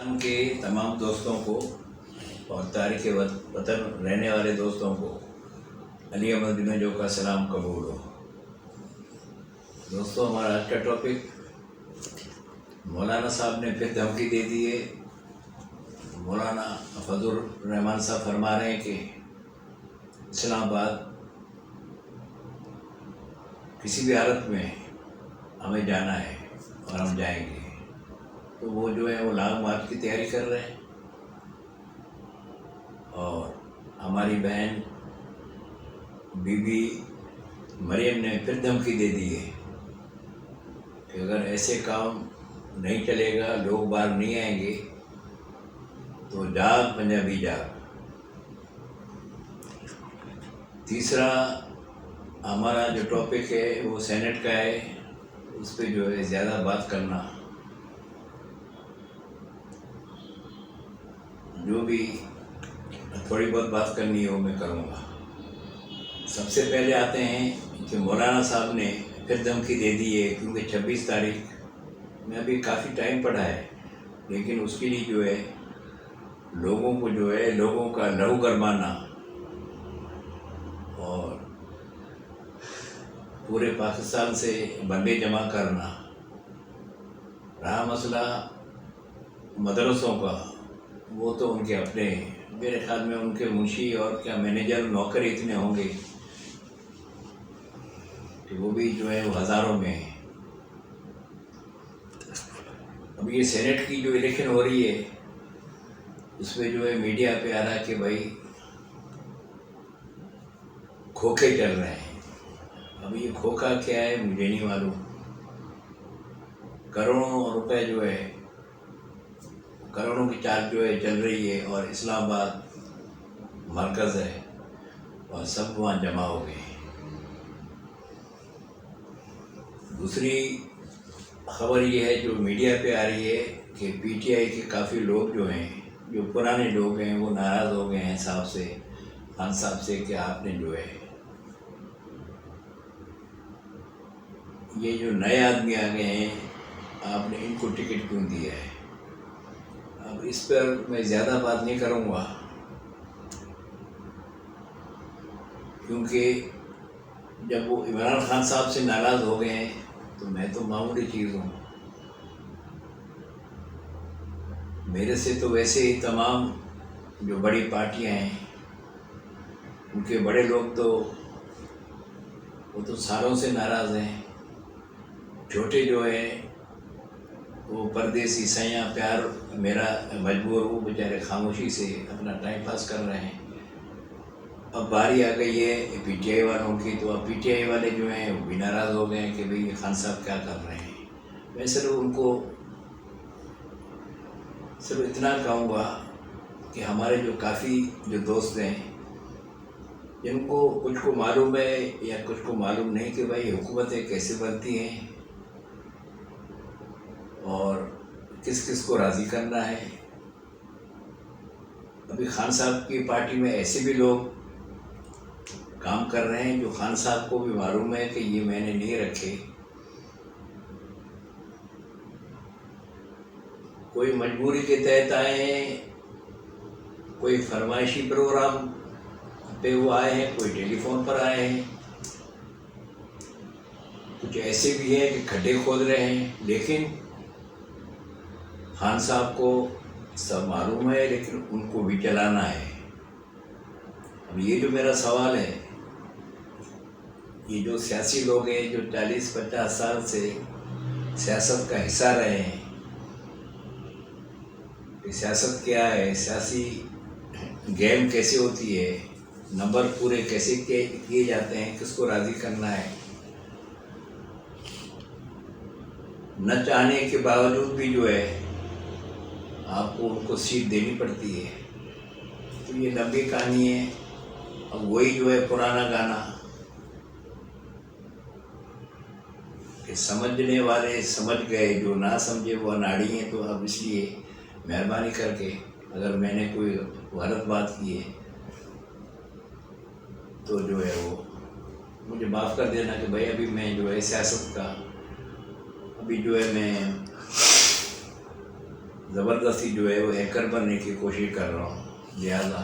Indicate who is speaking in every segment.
Speaker 1: ہندوستان کے تمام دوستوں کو اور تاریخ وطن رہنے والے دوستوں کو علی احمد جنیجو کا سلام قبول ہو۔ دوستوں، ہمارا آج کا ٹاپک، مولانا صاحب نے پھر دھمکی دے دی ہے۔ مولانا فضل الرحمان صاحب فرما رہے ہیں کہ اسلام آباد کسی بھی حالت میں ہمیں جانا ہے اور ہم جائیں گے۔ تو وہ جو ہے وہ لانگ مارچ کی تیاری کر رہے ہیں، اور ہماری بہن بی بی مریم نے پھر دھمکی دے دی ہے کہ اگر ایسے کام نہیں چلے گا، لوگ باہر نہیں آئیں گے تو جاگ پنجابی جاگ۔ تیسرا ہمارا جو ٹاپک ہے وہ سینٹ کا ہے، اس پہ جو ہے زیادہ بات کرنا، جو بھی تھوڑی بہت بات کرنی ہے وہ میں کروں گا۔ سب سے پہلے آتے ہیں کہ مولانا صاحب نے پھر دھمکی دے دی ہے، کیونکہ 26 تاریخ میں ابھی کافی ٹائم پڑا ہے، لیکن اس کے لیے جو ہے لوگوں کو جو ہے لوگوں کا لہو گرمانا اور پورے پاکستان سے بندے جمع کرنا۔ رہا مسئلہ مدرسوں کا، وہ تو ان کے اپنے ہیں، میرے خیال میں ان کے منشی اور کیا مینیجر نوکر اتنے ہوں گے کہ وہ بھی جو ہے وہ ہزاروں میں ہیں۔ اب یہ سینٹ کی جو الیکشن ہو رہی ہے، اس میں جو ہے میڈیا پہ آ رہا ہے کہ بھائی کھوکھے چل رہے ہیں۔ اب یہ کھوکھا کیا ہے مجھے نہیں معلوم۔ کروڑوں روپے جو ہے، کروڑوں کی چال جو ہے چل رہی ہے، اور اسلام آباد مرکز ہے اور سب وہاں جمع ہو گئے ہیں۔ دوسری خبر یہ ہے جو میڈیا پہ آ رہی ہے کہ پی ٹی آئی کے کافی لوگ جو ہیں، جو پرانے لوگ ہیں، وہ ناراض ہو گئے ہیں صاحب سے، خان صاحب سے، کہ آپ نے جو ہے یہ جو نئے آدمی آ گئے ہیں، آپ نے ان کو ٹکٹ کیوں دیا ہے۔ اب اس پر میں زیادہ بات نہیں کروں گا، کیونکہ جب وہ عمران خان صاحب سے ناراض ہو گئے ہیں تو میں تو معمولی چیز ہوں۔ میرے سے تو ویسے ہی تمام جو بڑی پارٹیاں ہیں، ان کے بڑے لوگ تو وہ تو سالوں سے ناراض ہیں۔ چھوٹے جو ہیں وہ پردیسی سیاں پیار میرا مجبور، وہ بیچارے خاموشی سے اپنا ٹائم پاس کر رہے ہیں۔ اب باری آ گئی ہے پی ٹی آئی والوں کی، تو اب پی ٹی آئی والے جو ہیں وہ بھی ناراض ہو گئے ہیں کہ بھئی یہ خان صاحب کیا کر رہے ہیں۔ میں صرف ان کو صرف اتنا کہوں گا کہ ہمارے جو کافی جو دوست ہیں، جن کو کچھ کو معلوم ہے یا کچھ کو معلوم نہیں کہ بھائی حکومتیں کیسے بنتی ہیں اور کس کس کو راضی کرنا ہے۔ ابھی خان صاحب کی پارٹی میں ایسے بھی لوگ کام کر رہے ہیں جو خان صاحب کو بھی معلوم ہے کہ یہ میں نے نہیں رکھے۔ کوئی مجبوری کے تحت آئے ہیں، کوئی فرمائشی پروگرام پہ وہ آئے ہیں، کوئی ٹیلی فون پر آئے ہیں، کچھ ایسے بھی ہیں کہ کھڈے کھود رہے ہیں، لیکن خان صاحب کو سب معلوم ہے، لیکن ان کو بھی چلانا ہے۔ اب یہ جو میرا سوال ہے، یہ جو سیاسی لوگ ہیں جو 40-50 سال سے سیاست کا حصہ رہے ہیں، کہ سیاست کیا ہے، سیاسی گیم کیسے ہوتی ہے، نمبر پورے کیسے کیے جاتے ہیں، کس کو راضی کرنا ہے، نہ چاہنے کے باوجود بھی جو ہے آپ کو ان کو سیٹ دینی پڑتی ہے۔ تو یہ لمبی کہانی ہے۔ اب وہی جو ہے پرانا گانا کہ سمجھنے والے سمجھ گئے، جو نہ سمجھے وہ اناڑی ہیں۔ تو اب اس لیے مہربانی کر کے اگر میں نے کوئی غلط بات کی ہے تو جو ہے وہ مجھے معاف کر دینا کہ بھائی ابھی میں جو ہے سیاست کا ابھی جو ہے میں زبردستی جو ہے وہ ہیکر بننے کی کوشش کر رہا ہوں، لہذا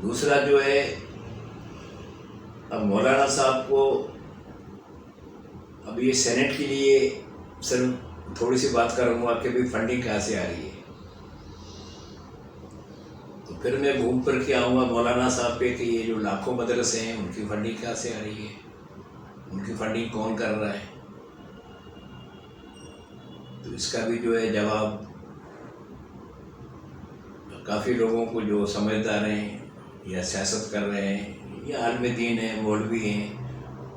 Speaker 1: دوسرا جو ہے اب مولانا صاحب کو اب یہ سینٹ کے لیے صرف تھوڑی سی بات کروں گا کہ بھی فنڈنگ کہاں سے آ رہی ہے، تو پھر میں گھوم کر کے آؤں گا مولانا صاحب پہ کہ یہ جو لاکھوں مدرسے ہیں ان کی فنڈنگ کہاں سے آ رہی ہے، ان کی فنڈنگ کون کر رہا ہے. تو اس کا بھی جو ہے جواب کافی لوگوں کو جو سمجھدار ہیں یا سیاست کر رہے ہیں یا عالم دین ہیں، مولوی ہیں،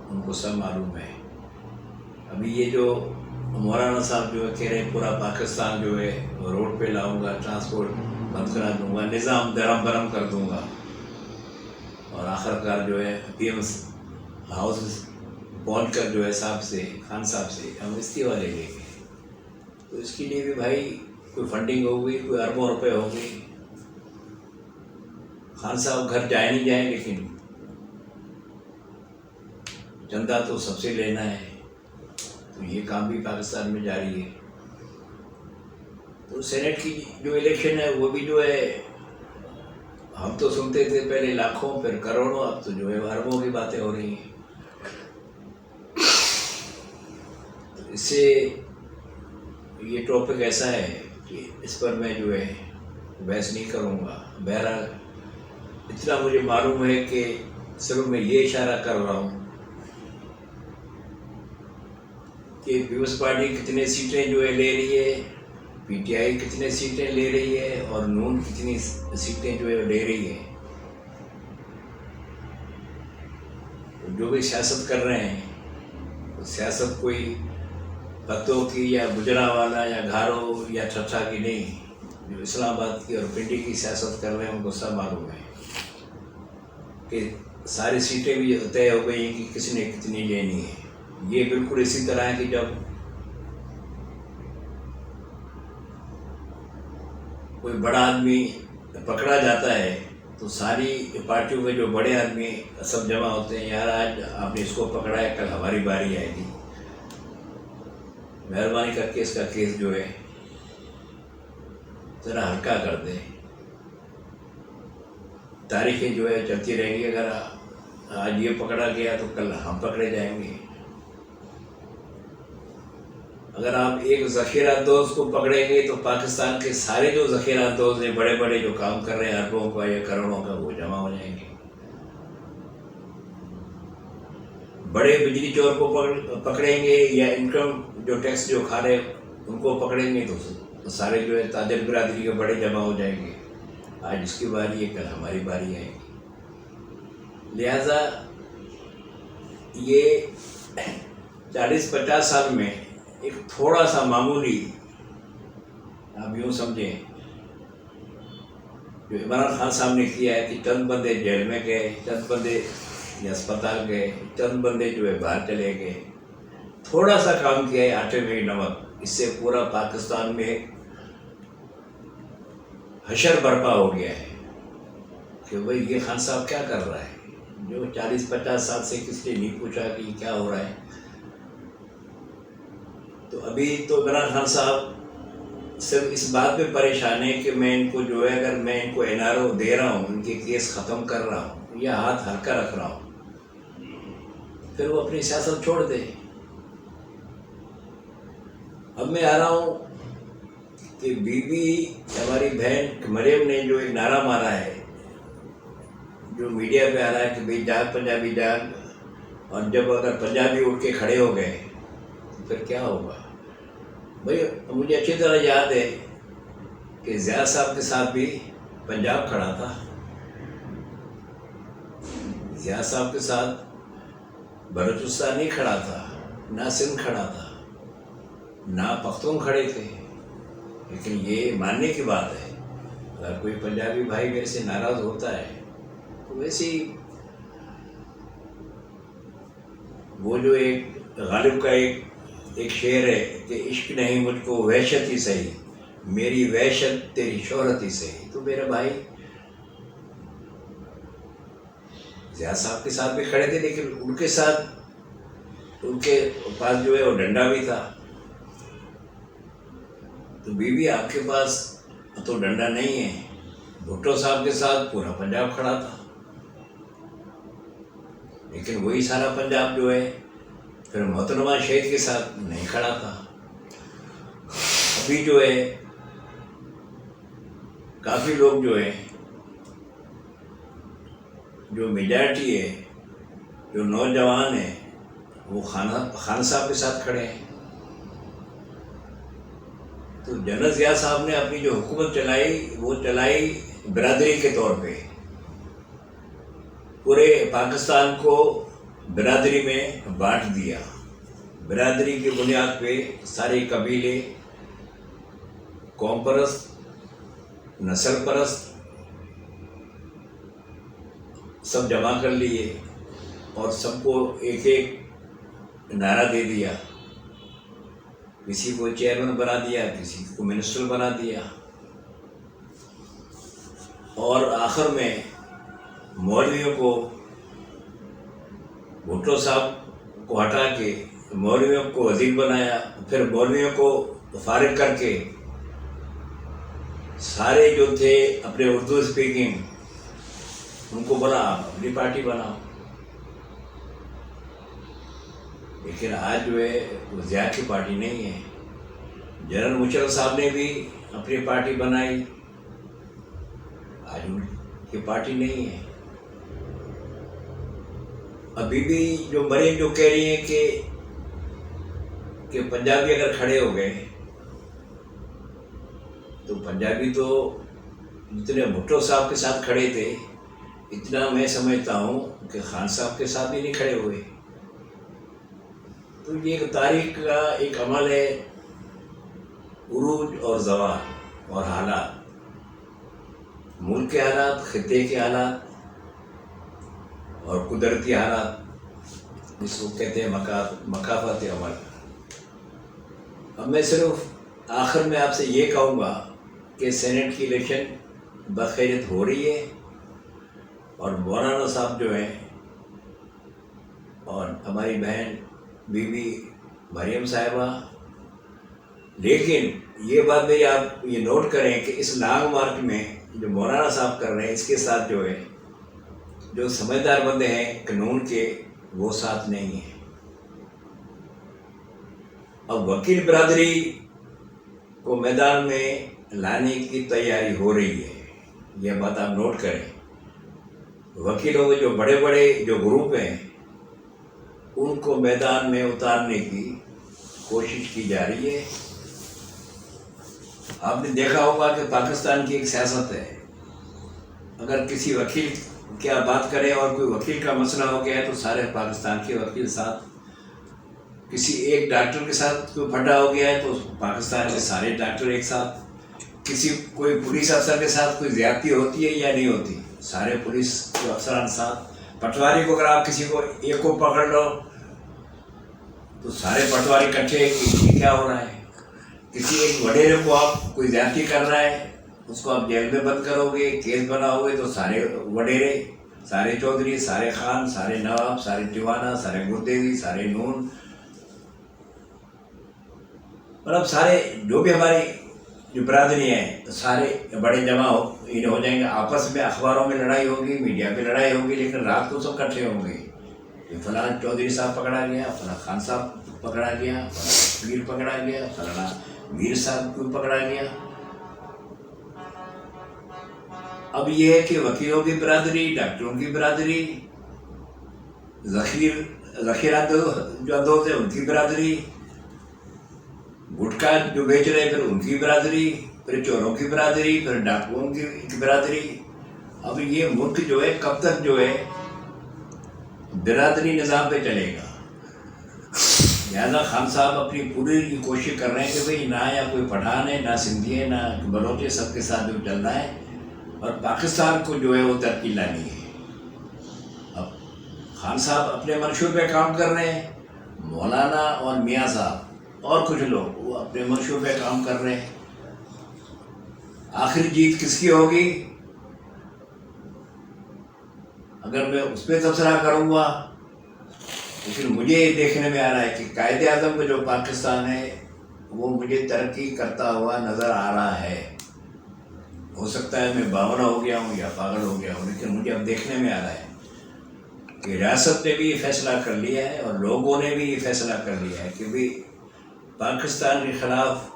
Speaker 1: ان کو سب معلوم ہے. ابھی یہ جو مولانا صاحب جو ہے کہہ رہے ہیں پورا پاکستان جو ہے روڈ پہ لاؤں گا، ٹرانسپورٹ بند کرا دوں گا، نظام درم برم کر دوں گا، اور آخر کار جو ہے پی ایم ہاؤس پہنچ کر جو ہے صاحب سے، خان صاحب سے ہم استعفیٰ لے لیں گے. تو اس کے لیے بھی بھائی کوئی فنڈنگ ہوگی، کوئی اربوں روپے ہوگی. خان صاحب گھر جائیں نہیں جائیں لیکن چندہ تو سب سے لینا ہے. تو یہ کام بھی پاکستان میں جاری ہے. تو سینٹ کی جو الیکشن ہے وہ بھی جو ہے ہم تو سنتے تھے پہلے لاکھوں پھر کروڑوں، اب تو جو ہے اربوں کی باتیں ہو رہی ہیں. تو اس سے یہ ٹاپک ایسا ہے کہ اس پر میں جو ہے بحث نہیں کروں گا. بہرحال اتنا مجھے معلوم ہے کہ صرف میں یہ اشارہ کر رہا ہوں کہ پیپلز پارٹی کتنے سیٹیں جو ہے لے رہی ہے، پی ٹی آئی کتنے سیٹیں لے رہی ہے، اور نون کتنی سیٹیں جو ہے لے رہی ہے. جو بھی سیاست کر رہے ہیں سیاست کوئی پتوں کی یا گجرا والا یا گھارو یا ٹھٹھا کی نہیں. جو اسلام آباد کی اور پنڈی کی سیاست کر رہے ہیں ان کو سب معلوم ہے کہ ساری سیٹیں بھی طے ہو گئی ہیں کہ کس نے کتنی لینی ہے. یہ بالکل اسی طرح ہے کہ جب کوئی بڑا آدمی پکڑا جاتا ہے تو ساری پارٹیوں میں جو بڑے آدمی سب جمع ہوتے ہیں، یار آج آپ نے اس کو پکڑا ہے، کل ہماری باری آئے گی، مہربانی کر کے اس کا کیس جو ہے ذرا ہلکا کر دیں. تاریخیں جو ہے چلتی رہیں گی، اگر آج یہ پکڑا گیا تو کل ہم پکڑے جائیں گے. اگر آپ ایک ذخیرہ اندوز کو پکڑیں گے تو پاکستان کے سارے جو ذخیرہ اندوز ہیں بڑے بڑے جو کام کر رہے ہیں اربوں کا یا کروڑوں کا، وہ جمع ہو جائیں گے. بڑے بجلی چور کو پکڑیں گے یا انکم جو ٹیکس جو کھا رہے ان کو پکڑیں گے تو سارے جو ہے تاجر برادری کے بڑے جمع ہو جائیں گے. آج اس کی باری ہے، کل ہماری باری آئے گی. لہذا یہ 40-50 سال میں ایک تھوڑا سا معمولی، آپ یوں سمجھیں جو عمران خان صاحب نے کیا ہے کہ چند بندے جیل میں گئے، چند بندے اسپتال گئے، چند بندے جو ہے باہر چلے گئے، تھوڑا سا کام کیا ہے آٹے میں نمک، اس سے پورا پاکستان میں حشر برپا ہو گیا ہے کہ بھئی یہ خان صاحب کیا کر رہا ہے. جو 40-50 سال سے کس نے نہیں پوچھا کہ یہ کیا ہو رہا ہے. تو ابھی تو عمران خان صاحب صرف اس بات پہ پریشان ہے کہ میں ان کو جو ہے اگر میں ان کو این آر او دے رہا ہوں، ان کے کیس ختم کر رہا ہوں یا ہاتھ ہلکا رکھ رہا ہوں، پھر وہ اپنی سیاست چھوڑ دے. اب میں آ رہا ہوں کہ بی بی ہماری بہن مریم نے جو ایک نعرہ مارا ہے جو میڈیا پہ آ رہا ہے کہ بھئی جاگ پنجابی جاگ، اور جب اگر پنجابی اٹھ کے کھڑے ہو گئے تو پھر کیا ہوگا. بھئی مجھے اچھی طرح یاد ہے کہ ضیاء صاحب کے ساتھ بھی پنجاب کھڑا تھا. ضیاء صاحب کے ساتھ بلوچستان نہیں کھڑا تھا، نہ سندھ کھڑا تھا، نہ پختون کھڑے تھے. لیکن یہ ماننے کی بات ہے اگر کوئی پنجابی بھائی میرے سے ناراض ہوتا ہے تو ویسے ہی وہ جو ایک غالب کا ایک شعر ہے کہ عشق نہیں مجھ کو وحشت ہی صحیح، میری وحشت تیری شہرت ہی صحیح. تو میرا بھائی ضیاء صاحب کے ساتھ بھی کھڑے تھے، لیکن ان کے ساتھ ان کے پاس جو ہے وہ ڈنڈا بھی تھا. تو بیوی آپ کے پاس تو ڈنڈا نہیں ہے. بھٹو صاحب کے ساتھ پورا پنجاب کھڑا تھا، لیکن وہی سارا پنجاب جو ہے پھر محترمہ شہید کے ساتھ نہیں کھڑا تھا. ابھی جو ہے کافی لوگ جو ہیں، جو میجارٹی ہے، جو نوجوان ہیں، وہ خان صاحب کے ساتھ کھڑے ہیں. تو جنرل ضیاء صاحب نے اپنی جو حکومت چلائی وہ چلائی برادری کے طور پہ. پورے پاکستان کو برادری میں بانٹ دیا. برادری کی بنیاد پہ سارے قبیلے قوم پرست، نسل پرست سب جمع کر لیے اور سب کو ایک ایک نعرہ دے دیا. کسی کو چیئرمین بنا دیا، کسی کو منسٹر بنا دیا، اور آخر میں مولویوں کو، بھٹو صاحب کو ہٹا کے مولویوں کو وزیر بنایا. پھر مولویوں کو فارغ کر کے سارے جو تھے اپنے اردو اسپیکنگ ان کو بولا آپ اپنی پارٹی بناؤ. لیکن آج جو ہے وہ ضیاء کی پارٹی نہیں ہے. جنرل مشرف صاحب نے بھی اپنی پارٹی بنائی، آج ان کی پارٹی نہیں ہے. ابھی بھی جو مریم جو کہہ رہی ہیں کہ پنجابی اگر کھڑے ہو گئے تو پنجابی تو جتنے بھٹو صاحب کے ساتھ کھڑے تھے اتنا میں سمجھتا ہوں کہ خان صاحب کے ساتھ بھی نہیں کھڑے ہوئے. تو یہ ایک تاریخ کا ایک عمل ہے، عروج اور زوال اور حالات، ملک کے حالات، خطے کے حالات اور قدرتی حالات، جس کو کہتے ہیں مکافات عمل. اب میں صرف آخر میں آپ سے یہ کہوں گا کہ سینٹ کی الیکشن بخیریت ہو رہی ہے اور مولانا صاحب جو ہیں اور ہماری بہن بی بی مریم صاحبہ، لیکن یہ بات میری آپ یہ نوٹ کریں کہ اس لانگ مارچ میں جو مولانا صاحب کر رہے ہیں اس کے ساتھ جو ہے جو سمجھدار بندے ہیں قانون کے وہ ساتھ نہیں ہیں. اب وکیل برادری کو میدان میں لانے کی تیاری ہو رہی ہے، یہ بات آپ نوٹ کریں. وکیلوں کے جو بڑے بڑے جو گروپ ہیں ان کو میدان میں اتارنے کی کوشش کی جا رہی ہے. آپ نے دیکھا ہوگا کہ پاکستان کی ایک سیاست ہے، اگر کسی وکیل کیا بات کرے اور کوئی وکیل کا مسئلہ ہو گیا ہے تو سارے پاکستان کے وکیل ساتھ، کسی ایک ڈاکٹر کے ساتھ کوئی پھٹا ہو گیا ہے تو پاکستان کے سارے ڈاکٹر ایک ساتھ، کسی کوئی پولیس افسر کے ساتھ کوئی زیادتی ہوتی ہے یا نہیں ہوتی، سارے پولیس کے افسران ساتھ. پٹواری کو اگر آپ کسی کو ایک کو پکڑ لو تو سارے پٹواری اکٹھے کہ کیا ہو رہا ہے. کسی ایک وڈیرے کو آپ کوئی زیادتی کر رہا ہے اس کو آپ جیل میں بند کرو گے، کیس بناؤ گے تو سارے وڈیرے، سارے چودھری، سارے خان، سارے نواب، سارے ٹیوانا، سارے گردیوی، سارے نون، مطلب سارے جو بھی ہماری جو برادری ہیں سارے بڑے جمع ہو جائیں گے. آپس میں اخباروں میں لڑائی ہوگی، میڈیا پہ لڑائی ہوگی، لیکن رات کو سب اکٹھے ہوں گے. یہ فلاں چودھری صاحب پکڑا گیا، فلاں خان صاحب پکڑا گیا، فلاں پیر پکڑا گیا، فلاں میر صاحب کو پکڑا گیا. اب یہ ہے کہ وکیلوں کی برادری، ڈاکٹروں کی برادری، ذخیرہ جو اندوز ہے ان کی برادری، گٹکا جو بیچ رہے پھر ان کی برادری، پھر چوروں کی برادری، پھر ڈاکوؤں کی برادری. اب یہ ملک جو ہے کب تک جو ہے برادری نظام پہ چلے گا؟ لہٰذا خان صاحب اپنی پوری کوشش کر رہے ہیں کہ بھئی نہ یا کوئی پٹھان ہے، نہ سندھی ہے، نہ بلوچ ہے، سب کے ساتھ جو چلنا ہے اور پاکستان کو جو ہے وہ ترقی لانی ہے. اب خان صاحب اپنے منشور پہ کام کر رہے ہیں، مولانا اور میاں صاحب اور کچھ لوگ وہ اپنے منشور پہ کام کر رہے ہیں. آخری جیت کس کی ہوگی؟ اگر میں اس پہ تبصرہ کروں گا لیکن مجھے یہ دیکھنے میں آ رہا ہے کہ قائد اعظم کا جو پاکستان ہے وہ مجھے ترقی کرتا ہوا نظر آ رہا ہے. ہو سکتا ہے میں باولا ہو گیا ہوں یا پاگل ہو گیا ہوں، لیکن مجھے اب دیکھنے میں آ رہا ہے کہ ریاست نے بھی یہ فیصلہ کر لیا ہے اور لوگوں نے بھی یہ فیصلہ کر لیا ہے کہ بھی پاکستان کے خلاف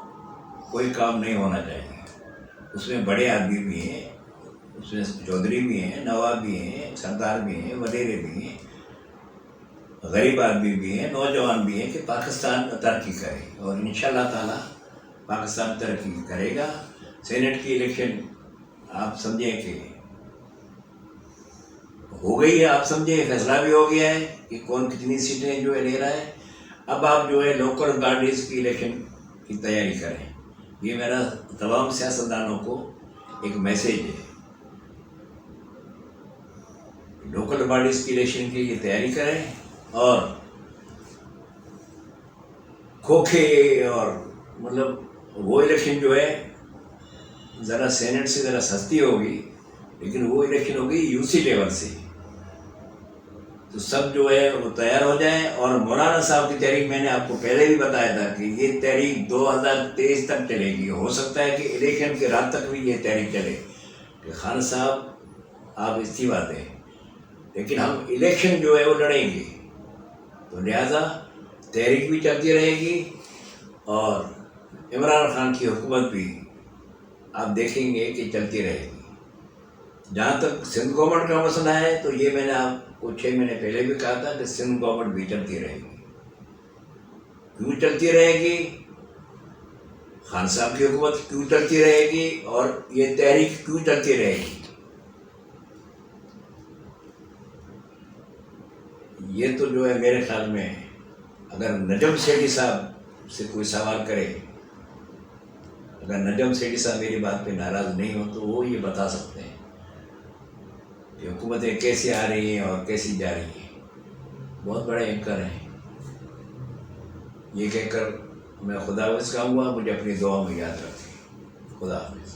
Speaker 1: کوئی کام نہیں ہونا چاہیے. اس میں بڑے آدمی بھی ہیں، اس میں چودھری بھی ہیں، نواب بھی ہیں، سردار بھی ہیں، وزیرے بھی ہیں، غریب آدمی بھی ہیں، نوجوان بھی ہیں کہ پاکستان ترقی کرے. اور انشاءاللہ تعالی پاکستان ترقی کرے گا. سینٹ کی الیکشن آپ سمجھیں کہ ہو گئی ہے، آپ سمجھیں فیصلہ بھی ہو گیا ہے کہ کون کتنی سیٹیں جو ہے لے رہا ہے. اب آپ جو ہے لوکل باڈیز کی الیکشن کی تیاری کریں. یہ میرا تمام سیاستدانوں کو ایک میسیج ہے. لوکل باڈیز کی الیکشن کی یہ تیاری کریں اور کھوکھے اور مطلب وہ الیکشن جو ہے ذرا سینٹ سے ذرا سستی ہوگی، لیکن وہ الیکشن ہوگی یو سی لیول سے. تو سب جو ہے وہ تیار ہو جائیں. اور مولانا صاحب کی تحریک میں نے آپ کو پہلے بھی بتایا تھا کہ یہ تحریک 2023 تک چلے گی. ہو سکتا ہے کہ الیکشن کے رات تک بھی یہ تحریک چلے کہ خان صاحب آپ استعفیٰ دیں، لیکن ہم الیکشن جو ہے وہ لڑیں گے. تو لہٰذا تحریک بھی چلتی رہے گی اور عمران خان کی حکومت بھی آپ دیکھیں گے کہ چلتی رہے گی. جہاں تک سندھ گورنمنٹ کا مسئلہ ہے تو یہ میں نے آپ کو 6 مہینے پہلے بھی کہا تھا کہ سندھ گورنمنٹ بھی چلتی رہے گی. کیوں چلتی رہے گی؟ خان صاحب کی حکومت کیوں چلتی رہے گی اور یہ تحریک کیوں چلتی رہے گی؟ یہ تو جو ہے میرے خیال میں اگر نجم سیٹھی صاحب سے کوئی سوال کرے، اگر نجم سیٹھی صاحب میری بات پہ ناراض نہیں ہو تو وہ یہ بتا سکتے ہیں کہ حکومتیں کیسے آ رہی ہیں اور کیسی جا رہی ہیں. بہت بڑے اینکر ہیں. یہ کہہ کر میں خدا حافظ کہوں گا. مجھے اپنی دعا میں یاد رکھیں. خدا حافظ.